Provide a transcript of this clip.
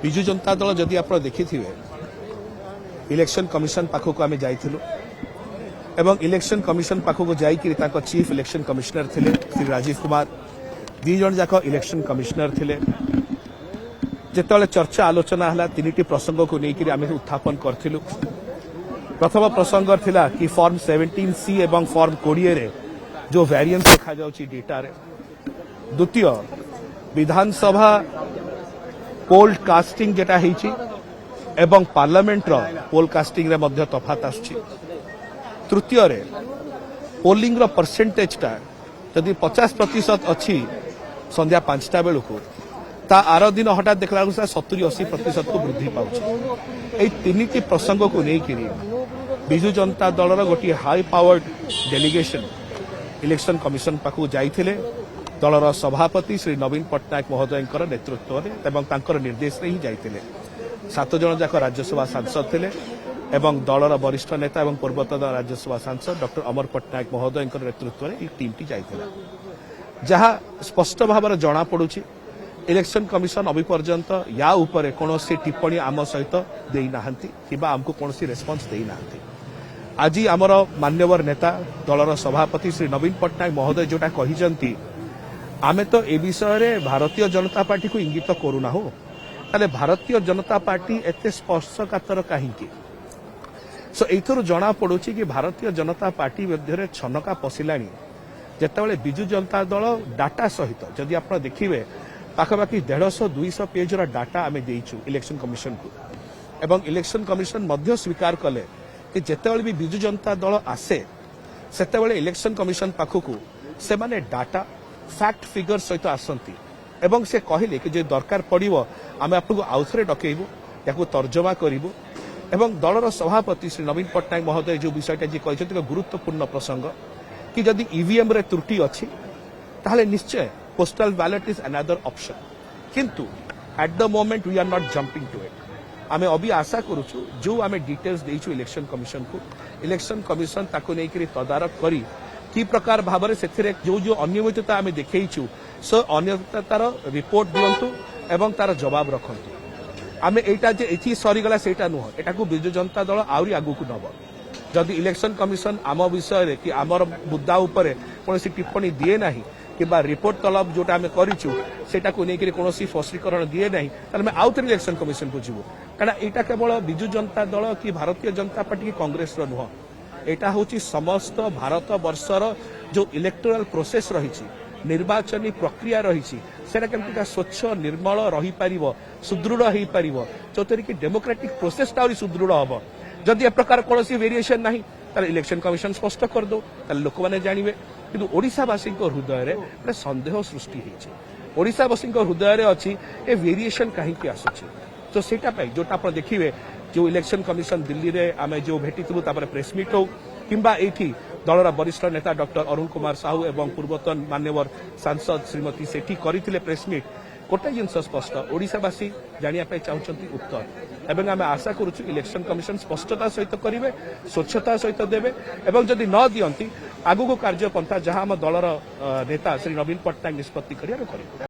विजु जनता दल जदि आप देखि इलेक्शन कमिशन पाखक आम जाइलु एवं इलेक्शन कमिशन पाखक जाकर चीफ इलेक्शन कमिशनर थिले श्री राजीव कुमार दी जन जाक इलेक्शन कमिशनर थिले जिते चर्चा आलोचना है तीन प्रसंग को लेकर आम उत्थापन करूँ। प्रथम प्रसंग थिला कि फॉर्म 17C एवं फॉर्म 20 रे जो वेरिएंस देखा जाउची डेटा रे। द्वितीय विधानसभा पोल कास्टिंग जेटा हेची एवं पार्लियामेंट रो पोल कास्टिंग रे मध्य तफात आछी। तृतीय रे पोलिंग रो परसेंटेज टा यदि 50% अच्छी संध्या 5टा बेलू ता आर दिन हठात देखला 70-80% को वृद्धि पाउची। तीन प्रसंग को लेकर विजु जनता दलर गोटे high powered delegation election commission पाखु जाइथिले। दलर सभापति श्री नवीन पट्टनायक महोदय नेतृत्व में निर्देश ही जाइथिले। 7 जन जाक राज्यसभा सांसद थिले एवं दलर वरिष्ठ नेता एवं पूर्वतन राज्यसभा सांसद डॉक्टर अमर पट्टनायक महोदय नेतृत्व में टीम टी जाइथिला। जहाँ स्पष्ट भाव जना पड़ुछि इलेक्शन कमिशन अभी पर्यंत या उपरे कौनसी टिप्पणी आम सहित देना कि आमको कौन रेस्पॉन्स देना। आज आमर मान्यवर नेता दलर सभापति श्री नवीन पट्टनायक महोदय जोटा कही आमे तो ए विषय भारतीय जनता पार्टी को इंगित करूना हो ताले भारतीय जनता पार्टी एते स्पर्शकातर कहीं सो एथुर जना पड़ुछि कि भारतीय जनता पार्टी मध्य छनका पशिलानी जेतेबेले बिजु जनता दल डाटा सहित जदि आप देखिए पाखापाखि 150-200 पेज डाटा आम देइछु इलेक्शन कमिशन को एवं इलेक्शन कमिशन मध्य स्वीकार कले कि जेतेबेले भी बिजु जनता दल आसे सेतेबेले इलेक्शन कमिशन पाखकू से माने डाटा फैक्ट फिगर सहित आसंती एवं से कहले कि जे दरकार पड़िबो आमे आपको आउथरे डकेइबु याकू तर्जमा करिबु एवं दलर सभापति श्री नवीन पट्टनायक महोदय जो विषयटा जे कहछथि गुरुत्वपूर्ण प्रसंग कि जदि ईवीएम रे त्रुटि अछि ताहले निश्चय postal ballot is another option किंतु at the moment we are not jumping to it. आमे अभी आशा करूछु जो आमे डिटेल्स देइछु इलेक्शन कमिशन को इलेक्शन कमिशन ताको नेकरी तदारक करी कि प्रकार भाबरे सेथिरे जो जो अनियमितता आमे देखैछु सो अनियमिततार रिपोर्ट दियंतु एवं तार जवाब रखंतु। आमे एटा जे एथि सरी गला सेटा नुह एटा को बिजु जनता दल आउरी आगु को नब जदि इलेक्शन कमिशन आम विषय रे कि आमर मुद्दा उपरे कोनोसी टिप्पणी दिए नाही किबा रिपोर्ट तलब जोटा आमे करिछु सेटा को नेकरी कोनोसी स्पष्टीकरण दिए नाही ताले मैं आउथरे इलेक्शन कमिशन को जीवो कारण एटा केवल बिजु जनता दल कि भारतीय जनता पार्टी की कांग्रेस रो नुह एटा होची समस्त भारत वर्षर जो इलेक्टोरल प्रोसेस रही निर्वाचनी प्रक्रिया रही सेटा केमतिका स्वच्छ निर्मल रही पारिबो सुदृढ़ होई पारिबो जोतरी कि डेमोक्रेटिक प्रोसेस टा सुदृढ़ हबो। जदि ए प्रकार कोनोसी वेरिएशन नाही ताले इलेक्शन कमिशन स्पष्ट कर दो ताले लोक माने जानिबे किंतु ओडिसावासी हृदय रे संदेह सृष्टि होइछि। ओडिसावासी हृदय रे अछि ए वेरिएशन कहीं आसुछि तो सेटा पाई जोटा आप देखिए जो इलेक्शन कमिशन दिल्ली रे आमे जो भेटिथिलु तापर प्रेस मीट हो किंबा एठी दलर वरिष्ठ नेता डॉक्टर अरुण कुमार साहू एवं पूर्वतन मान्यवर सांसद श्रीमती सेठी करथिले प्रेस मीट गोटे जिनस स्पष्ट ओडिसावासी जानिया पाई चाहउछंती उत्तर एवं आमे आशा करूछु इलेक्शन कमिशन स्पष्टता सहित करिवे स्वच्छता सहित देवे एवं जदि न दियंती आगु को कार्यपंथा जहां हम दलर नेता श्री नवीन पट्टनायक निष्पत्ति करिया करिवे।